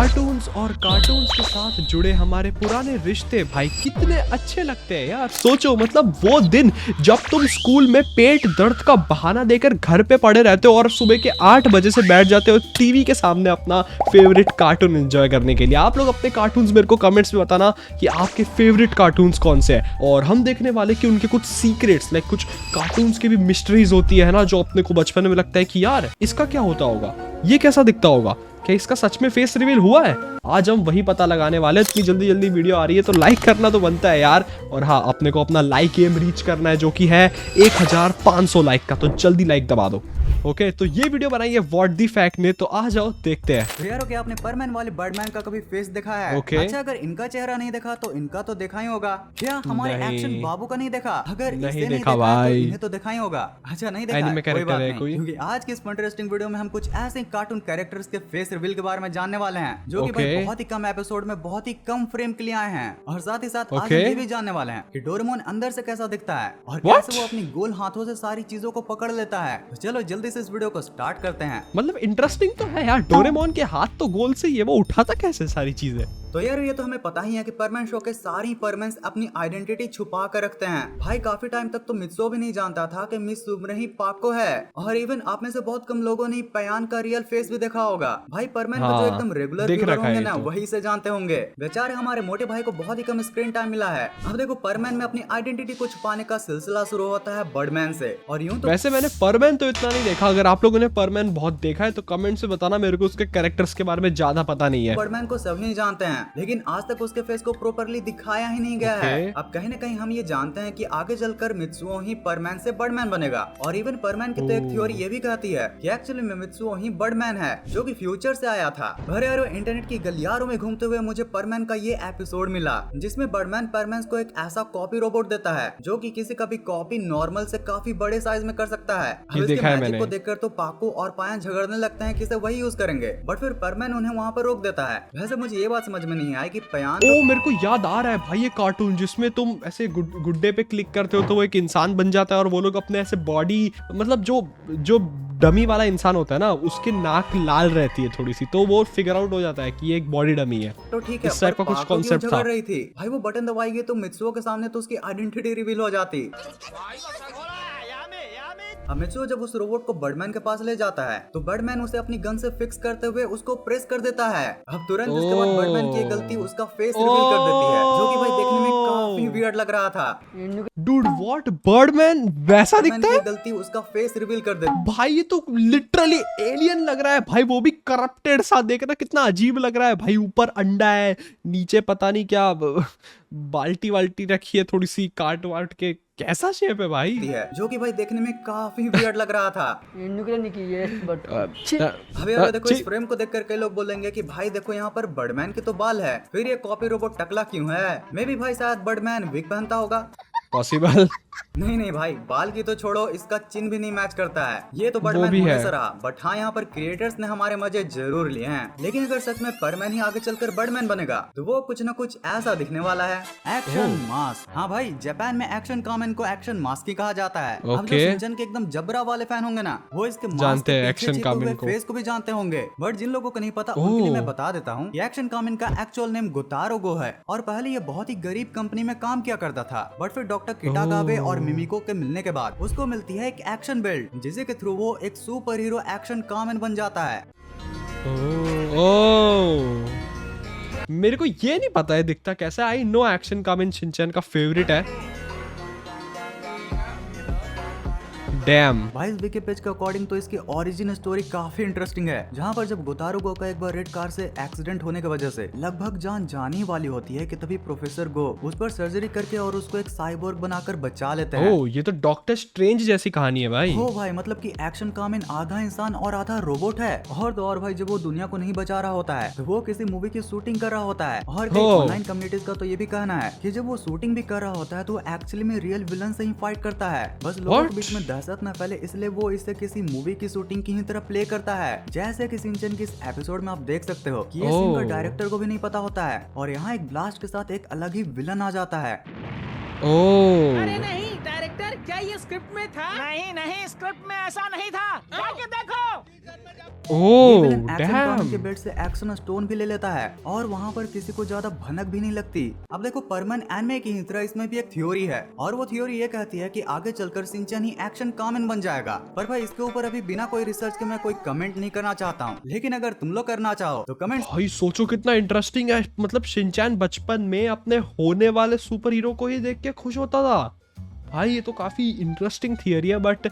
Cartoons और cartoons के साथ जुड़े हमारे पुराने रिश्ते भाई कितने अच्छे लगते हैं यार। सोचो मतलब वो दिन जब तुम स्कूल में पेट दर्द का बहाना देकर घर पे पड़े रहते हो और सुबह के 8 बजे से बैठ जाते हो टीवी के सामने अपना फेवरेट कार्टून एंजॉय करने के लिए। आप लोग अपने कार्टून्स मेरे को कमेंट्स में बताना कि आपके फेवरेट कार्टून्स कौन से हैं, और हम देखने वाले कि उनके कुछ सीक्रेट्स लाइक कुछ कार्टून्स की भी मिस्ट्रीज होती है ना, जो अपने को बचपन में लगता है कि यार इसका क्या होता होगा, ये कैसा दिखता होगा, क्या इसका सच में फेस रिवील हुआ है। आज हम वही पता लगाने वाले हैं। इतनी जल्दी जल्दी वीडियो आ रही है तो लाइक करना तो बनता है यार। और हाँ, अपने को अपना लाइक एम रीच करना है जो कि है 1500 लाइक का, तो जल्दी लाइक दबा दो। ओके, तो ये वीडियो बनाई है व्हाट दी फैक्ट ने, तो आ जाओ देखते हैं। तो यार क्या आपने परमैन वाले बर्डमैन का कभी फेस देखा है? ओके। अच्छा, अगर इनका चेहरा नहीं देखा तो इनका तो देखा ही होगा। क्या हमारे नहीं। एक्शन बाबू का नहीं देखा? अगर नहीं इसे नहीं देखा देखा भाई। तो इन्हें तो देखा ही होगा। अच्छा, नहीं देखा? एनिमे कोई कैरेक्टर बात है नहीं, कोई? क्योंकि आज की इस इंटरेस्टिंग वीडियो में हम कुछ ऐसे कार्टून कैरेक्टर्स के फेस रिवील के बारे में जानने वाले हैं जो कि भाई बहुत ही कम एपिसोड में बहुत ही कम फ्रेम के लिए आए हैं। और साथ ही साथ आज हम ये भी जानने वाले हैं कि डोरेमोन अंदर से कैसा दिखता है और कैसे वो अपनी गोल हाथों से सारी चीजों को पकड़ लेता है। तो चलो जल्दी से इस वीडियो को स्टार्ट करते हैं। मतलब इंटरेस्टिंग तो है यार, डोरेमोन के हाथ तो गोल से, ये वो उठाता कैसे सारी चीजें। तो यार ये तो हमें पता ही है कि परमैन शो के सारी परमैन्स अपनी आइडेंटिटी छुपा कर रखते हैं। भाई काफी टाइम तक तो मित्सुओ भी नहीं जानता था कि मिस सुब्रही पाको है, और इवन आप में से बहुत कम लोगों ने पयान का रियल फेस भी देखा होगा। भाई परमैन का जो एकदम रेगुलर व्यूअर होंगे ना, वही से जानते होंगे। बेचारे हमारे मोटे भाई को बहुत ही कम स्क्रीन टाइम मिला है। अब देखो परमैन में अपनी आइडेंटिटी को छुपाने का सिलसिला शुरू होता है बर्डमैन से। और यूं तो वैसे मैंने परमैन तो इतना नहीं देखा, अगर आप लोगों ने परमैन बहुत देखा है तो कमेंट से बताना, मेरे को उसके कैरेक्टर्स के बारे में ज्यादा पता नहीं है। बर्डमैन को सभी जानते हैं, लेकिन आज तक उसके फेस को प्रॉपर्ली दिखाया ही नहीं गया है। अब कहीं न कहीं हम ये जानते हैं कि आगे चलकर मित्सुओ ही परमैन से बर्डमैन बनेगा। और इवन परमैन की तो एक थ्योरी ये भी कहती है कि एक्चुअली में मित्सुओ ही बर्डमैन है, जो कि फ्यूचर से आया था। अरे यार, इंटरनेट की गलियारों में घूमते हुए मुझे परमैन का ये एपिसोड मिला जिसमें बर्डमैन परमैन को एक ऐसा कॉपी रोबोट देता है जो कि किसी का भी कॉपी नॉर्मल से काफी बड़े साइज में कर सकता है। अब इसके मैजिक को देखकर तो पाको और पायन झगड़ने लगते हैं कि इसे वही यूज करेंगे, बट फिर परमैन उन्हें वहाँ पर रोक देता है। वैसे मुझे ये बात समझ में नहीं आई कि पयान मेरे को याद आ रहा है भाई, ये कार्टून जिसमें तुम ऐसे गुड्डे पे क्लिक करते हो तो वो एक इंसान बन जाता है, और वो लोग अपने ऐसे बॉडी, मतलब जो डमी वाला इंसान होता है ना, उसकी नाक लाल रहती है थोड़ी सी, तो वो फिगर आउट हो जाता है कि ये एक बॉडी डमी है। तो ठीक है, इस टाइप का कुछ कॉन्सेप्ट था। रही थी भाई, वो बटन दबाएगी तो मित्सुओ के सामने तो उसकी आइडेंटिटी रिवील हो जाती। अब मित्सुओ जब उस रोबोट को बर्डमैन के पास ले जाता है तो बर्डमैन उसे अपनी गन से फिक्स करते हुए उसको प्रेस कर देता है। अब तुरंत इसके बाद बर्डमैन की गलती उसका फेस रिवील कर देती है, जो कि भाई देखने में काफी वियर्ड लग रहा था। डूड व्हाट, बर्डमैन वैसा दिखता है? गलती उसका फेस रिवील कर देती। भाई ये तो लिटरली एलियन लग रहा है भाई, वो भी करप्टेड सा। देखना कितना अजीब लग रहा है भाई, ऊपर अंडा है, नीचे पता नहीं क्या बाल्टी वाल्टी रखी है थोड़ी सी काट वाट के, कैसा शेप है भाई है, जो कि भाई देखने में काफी वियर्ड लग रहा था। अब यार देखो, इस फ्रेम को देखकर कई लोग बोलेंगे कि भाई देखो यहाँ पर बर्डमैन के तो बाल है, फिर ये कॉपी रोबोट टकला क्यों है? मे भी भाई शायद बर्डमैन विग पहनता होगा। पॉसिबल। नहीं भाई, बाल की तो छोड़ो, इसका चिन्ह भी नहीं मैच करता है। ये तो बर्डमैन होने से रहा, बट हाँ यहाँ पर क्रिएटर्स ने हमारे मजे जरूर लिए हैं। लेकिन अगर सच में परमैन ही आगे चलकर बर्डमैन बनेगा तो वो कुछ न कुछ ऐसा दिखने वाला है। Action mask. हाँ भाई, जापान में एक्शन कॉमन को एक्शन मास्क ही कहा जाता है। अब जो शिनचैन के एकदम जबरा वाले फैन होंगे ना, वो इसके जानते हैं एक्शन कॉमन को, फेस को भी जानते होंगे। बट जिन लोगों को नहीं पता उनके लिए मैं बता देता हूँ कि एक्शन कॉमन का एक्चुअल नेम गोतारो गो है, और पहले ये बहुत ही गरीब कंपनी में काम किया करता था। बट फिर डॉक्टर किटागावे और मिमिको के मिलने के बाद उसको मिलती है एक एक्शन बेल्ट, जिसे के थ्रू वो एक सुपर हीरो एक्शन कॉमन बन जाता है। मेरे को ये नहीं पता है दिखता कैसा। I know action common Shinchan का फेवरेट है। डैम भाई, इस विकी पेज के अकॉर्डिंग तो इसकी ओरिजिन स्टोरी काफी इंटरेस्टिंग है, जहाँ पर जब गोतारो गो का एक बार रेड कार से एक्सीडेंट होने की वजह से लगभग जान जाने वाली होती है कि तभी प्रोफेसर गो उस पर सर्जरी करके और उसको एक साइबोर्ग बनाकर बचा लेते हैं। ये तो डॉक्टर स्ट्रेंज जैसी कहानी है भाई। हो भाई, मतलब कि एक्शन कॉमन आधा इंसान और आधा रोबोट है। और तो और भाई, जब वो दुनिया को नहीं बचा रहा होता है तो वो किसी मूवी की शूटिंग कर रहा होता है। और कई ऑनलाइन कम्युनिटीज का तो ये भी कहना है कि जब वो शूटिंग भी कर रहा होता है तो एक्चुअली में रियल विलन से ही फाइट करता है, बस लोगों के बीच में दहशत न फैले इसलिए वो इसे किसी मूवी की शूटिंग की ही तरह प्ले करता है। जैसे कि शिनचैन की इस एपिसोड में आप देख सकते हो कि ये सीन का डायरेक्टर को भी नहीं पता होता है, और यहाँ एक ब्लास्ट के साथ एक अलग ही विलन आ जाता है। अरे नहीं डायरेक्टर, क्या ये स्क्रिप्ट में था? नहीं स्क्रिप्ट में ऐसा नहीं था, जाके देखो। ओह एक्शन डैम। के बेल्ट से एक्शन स्टोन भी ले लेता है और वहाँ पर किसी को ज्यादा भनक भी नहीं लगती। अब देखो परमैन एनिमे की ही तरह इसमें भी एक थ्योरी है और वो थ्योरी ये कहती है कि आगे चलकर शिनचैन ही एक्शन कामेन बन जाएगा। पर भाई इसके ऊपर अभी बिना कोई रिसर्च के मैं कोई कमेंट नहीं करना चाहता हूँ, लेकिन अगर तुम लोग करना चाहो तो कमेंट। भाई सोचो कितना इंटरेस्टिंग है, मतलब शिनचैन बचपन में अपने होने वाले सुपर हीरो को ही देख के खुश होता था। भाई ये तो काफी इंटरेस्टिंग थियरी है, बट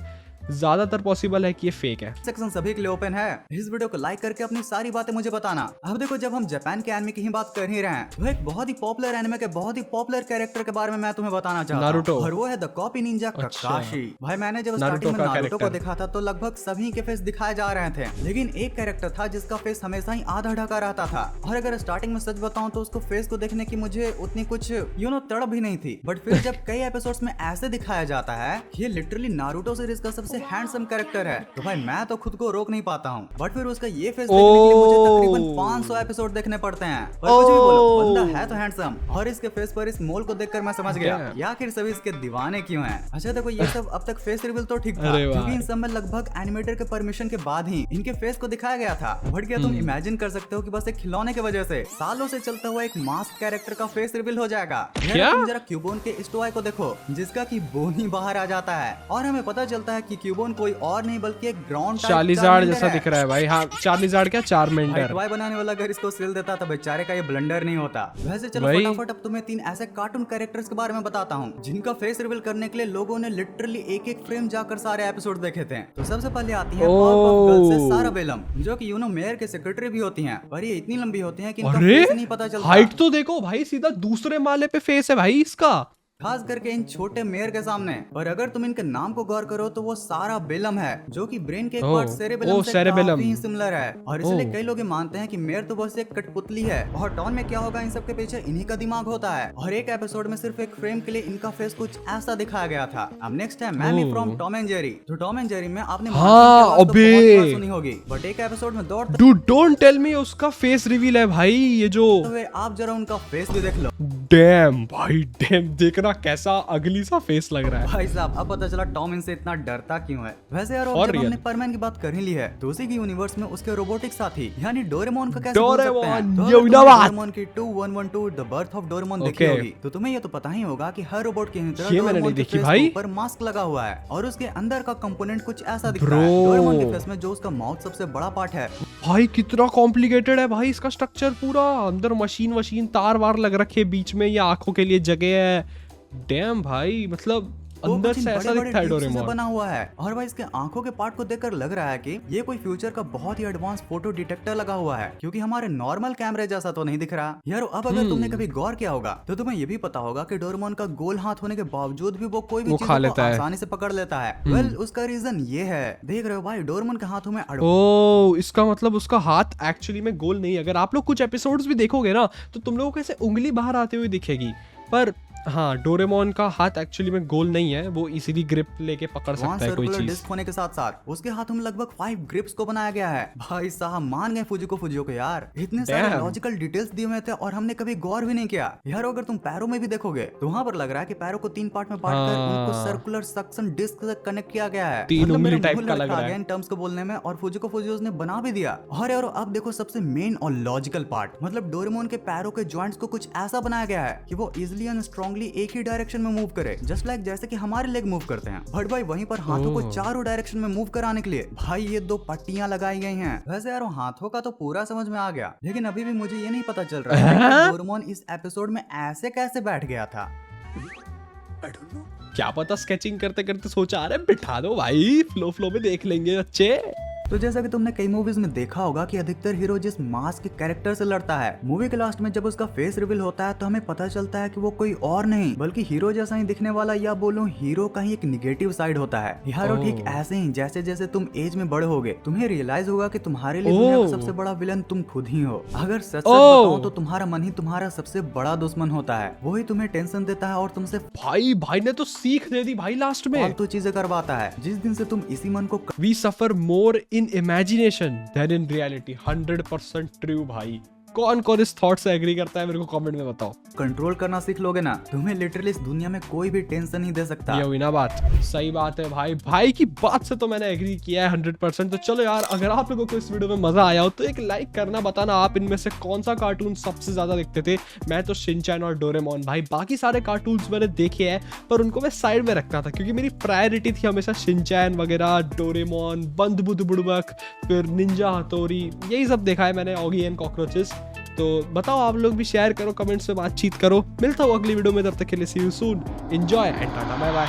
ज्यादातर पॉसिबल है कि ये फेक है। सेक्शन सभी के लिए ओपन है। इस वीडियो को लाइक करके अपनी सारी बातें मुझे बताना। अब देखो जब हम जापान के एनिमे की ही बात कर ही रहे हैं तो एक बहुत ही पॉपुलर एनिमे के बहुत ही पॉपुलर कैरेक्टर के बारे में मैं तुम्हें बताना चाहता नारुतो। हूँ और वो है द कॉपी निंजा ककाशी। भाई मैंने जब स्टार्टिंग में नारुतो को देखा था तो लगभग सभी के फेस दिखाए जा रहे थे, लेकिन एक कैरेक्टर था जिसका फेस हमेशा ही आधा ढका रहता था। और अगर स्टार्टिंग में सच बताऊं तो उसको फेस को देखने की मुझे उतनी कुछ तड़प भी नहीं थी। बट फिर जब कई एपिसोड्स में ऐसे दिखाया जाता है ये लिटरली नारुतो सीरीज का सबसे हैंडसम कैरेक्टर है, तो भाई मैं तो खुद को रोक नहीं पाता हूँ। बट फिर उसका ये फेस देखने के लिए मुझे तकरीबन 500 एपिसोड देखने पड़ते हैं। पर कुछ भी बोलो, बंदा है तो हैंडसम। और इसके फेस पर इस मोल को देखकर मैं समझ गया कि आखिर सभी इसके दीवाने क्यों हैं। अच्छा देखो ये सब अब तक फेस रिवील तो ठीक था, क्योंकि इन सब में लगभग एनिमेटर के परमिशन के बाद ही इनके फेस को दिखाया गया था। बट क्या तुम इमेजिन कर सकते हो कि बस एक खिलौने की वजह से सालों से चलता हुआ एक मास्क कैरेक्टर का फेस रिवील हो जाएगा। तुम जरा क्यूबोन के इस टॉय को देखो जिसका की बोन ही बाहर आ जाता है और हमें पता चलता है कि क्यूबोन कोई और नहीं बल्कि एक ग्राउंड चार्लीजार्ड जैसा दिख रहा है भाई। हाँ चार्लीजार्ड क्या, चारमेंडर। टॉय बनाने वाला अगर इसको सेल देता तो बेचारे का ये ब्लंडर नहीं होता। वैसे चलो फटाफट अब तुम्हें 3 ऐसे कार्टून कैरेक्टर्स के बारे में बताता हूँ जिनका फेस रिवील करने के लिए लोगों ने लिटरली एक फ्रेम जाकर सारे एपिसोड देखे थे। तो सबसे पहले आती है पावरपफ गर्ल्स से सारा बेलम, जो कि मेयर के सेक्रेटरी भी होती हैं, पर ये इतनी लंबी होती हैं कि इनका फेस नहीं पता चलता। हाइट तो देखो भाई, सीधा दूसरे माले पे फेस है भाई इसका, खास करके इन छोटे मेयर के सामने। पर अगर तुम इनके नाम को गौर करो तो वो सारा बेलम है, जो कि ब्रेन के एक पार्ट सेरेबेलम से काफी सिमिलर है। और इसलिए कई लोग मानते हैं कि मेयर तो बस एक कठपुतली है और टॉन में क्या होगा इन सब के पीछे इन्हीं का दिमाग होता है। और एक एपिसोड में सिर्फ एक फ्रेम के लिए इनका फेस कुछ ऐसा दिखाया गया था। अब नेक्स्ट है मैमी फ्रॉम टॉम एंड जेरी। तो टॉम एंड जेरी में आपने सुनी होगी, बट एक एपिसोड में डोंट टेल मी उसका फेस रिवील है भाई ये जो। आप जरा उनका फेस भी देख लो। डैम भाई डैम, देखना कैसा अगली सा फेस लग रहा है भाई साहब। अब पता चला टॉम इनसे इतना डरता क्यों है। वैसे यार जब हमने परमैन की बात कर ही ली है तो उसी की यूनिवर्स में उसके रोबोटिक साथी यानी डोरेमोन का कैसे भूल सकते हैं। डोरेमोन की 2112 द बर्थ ऑफ डोरेमोन देखी होगी तो तुम्हें ये तो पता ही होगा कि हर रोबोट के डोरेमोन के फेस के ऊपर मास्क लगा हुआ है और उसके अंदर का कंपोनेंट कुछ ऐसा दिखता है। डोरेमोन के फेस में जो उसका माउथ सबसे बड़ा पार्ट है। भाई कितना कॉम्प्लिकेटेड है भाई इसका स्ट्रक्चर पूरा, अंदर मशीन तार वार लग रखे, बीच में ये आंखों के लिए जगह है। डैम भाई, मतलब अंदर से ऐसा दिखता है डोरेमोन बना हुआ है। और भाई इसके आंखों के पार्ट को देखकर लग रहा है कि ये कोई फ्यूचर का बहुत ही एडवांस फोटो डिटेक्टर लगा हुआ है, क्योंकि हमारे नॉर्मल कैमरे जैसा तो नहीं दिख रहा यार। अब अगर तुमने कभी गौर किया होगा तो तुम्हें ये भी पता होगा कि डोरेमोन का गोल हाथ होने के बावजूद भी वो कोई भी चीज को आसानी से पकड़ लेता है। वेल उसका रीजन ये है, देख रहे हो भाई डोरेमोन के हाथों में ओह इसका मतलब उसका हाथ एक्चुअली में गोल नहीं है। अगर आप लोग कुछ एपिसोड्स भी देखोगे ना तो तुम लोगों को ऐसे उंगली बाहर आते हुए दिखेगी, पर हाँ डोरेमोन का हाथ एक्चुअली में गोल नहीं है, वो इजीली ग्रिप लेके पकड़ सकता है कोई चीज। डिस्क होने के साथ साथ उसके हाथों में लगभग 5 ग्रिप्स को बनाया गया है। भाई साहब मान गए फुजियो को यार, इतने सारे लॉजिकल डिटेल्स दिए हुए थे और हमने कभी गौर भी नहीं किया यार। अगर तुम पैरों में भी देखोगे तो वहाँ पर लग रहा है कि पैरों को 3 पार्ट में बांटकर उनको सर्कुलर सक्शन डिस्क से कनेक्ट किया गया है। 3 उंगली टाइप का लग रहा है इन टर्म्स को बोलने में, और फुजियो ने बना भी दिया। और यार अब देखो सबसे मेन और लॉजिकल पार्ट, मतलब डोरेमोन के पैरों के जॉइंट्स को कुछ ऐसा बनाया गया है कि वो इजिली एंड स्ट्रांगली एक ही डायरेक्शन में मूव करे, जस्ट लाइक जैसे कि हमारे लेग मूव करते हैं। बट भाई वहीं पर हाथों को चारों डायरेक्शन में मूव कराने के लिए भाई ये 2 पट्टियां लगाई गई हैं। वैसे यार हाथों का तो पूरा समझ में आ गया, लेकिन अभी भी मुझे ये नहीं पता चल रहा है कि डोरेमोन इस एपिसोड में ऐसे कैसे बैठ गया था। क्या पता स्केचिंग करते करते सोचा अरे बिठा दो भाई, फ्लो में देख लेंगे अच्छे। तो जैसा कि तुमने कई मूवीज में देखा होगा कि अधिकतर हीरो जिस मास्क के कैरेक्टर से लड़ता है, मूवी के लास्ट में जब उसका फेस रिवील होता है तो हमें पता चलता है कि वो कोई और नहीं बल्कि हीरो जैसा ही दिखने वाला, या बोलूं हीरो का ही एक निगेटिव साइड होता है यार। ठीक ऐसे ही जैसे जैसे तुम एज में बड़े होगे तुम्हें रियलाइज होगा कि तुम्हारे लिए दुनिया का सबसे बड़ा विलन तुम खुद ही हो। अगर सच बताओ तो तुम्हारा मन ही तुम्हारा सबसे बड़ा दुश्मन होता है, वही तुम्हें टेंशन देता है और तुमसे भाई ने तो सीख दे दी भाई लास्ट में, फालतू चीजें करवाता है। जिस दिन से तुम इसी मन को we suffer more in imagination than in reality. 100% true भाई। कौन कौन इस थॉट से एग्री करता है मेरे को कमेंट में बताओ। कंट्रोल करना सीख लोगे ना, तुम्हें लिटरली इस दुनिया में कोई भी टेंशन नहीं दे सकता। ये हुई ना बात, सही बात है भाई। भाई की बात से तो मैंने एग्री किया है 100%। तो चलो यार, अगर आप लोगों को इस वीडियो में मजा आया हो तो एक लाइक करना, बताना आप इनमें से कौन सा कार्टून सबसे ज्यादा देखते थे। मैं तो शिनचैन और डोरेमोन भाई, बाकी सारे कार्टून्स मैंने देखे हैं पर उनको मैं साइड में रखता था क्योंकि मेरी प्रायोरिटी थी हमेशा शिनचैन वगैरह, डोरेमोन, बंद बुद बुड़बक, फिर निंजा हथौड़ी, यही सब देखा है मैंने, ऑगी एंड कॉकरोचेस। तो बताओ आप लोग भी, शेयर करो, कमेंट्स में बातचीत करो। मिलता हूँ अगली वीडियो में, तब तक के लिए see you soon, enjoy and tata bye bye.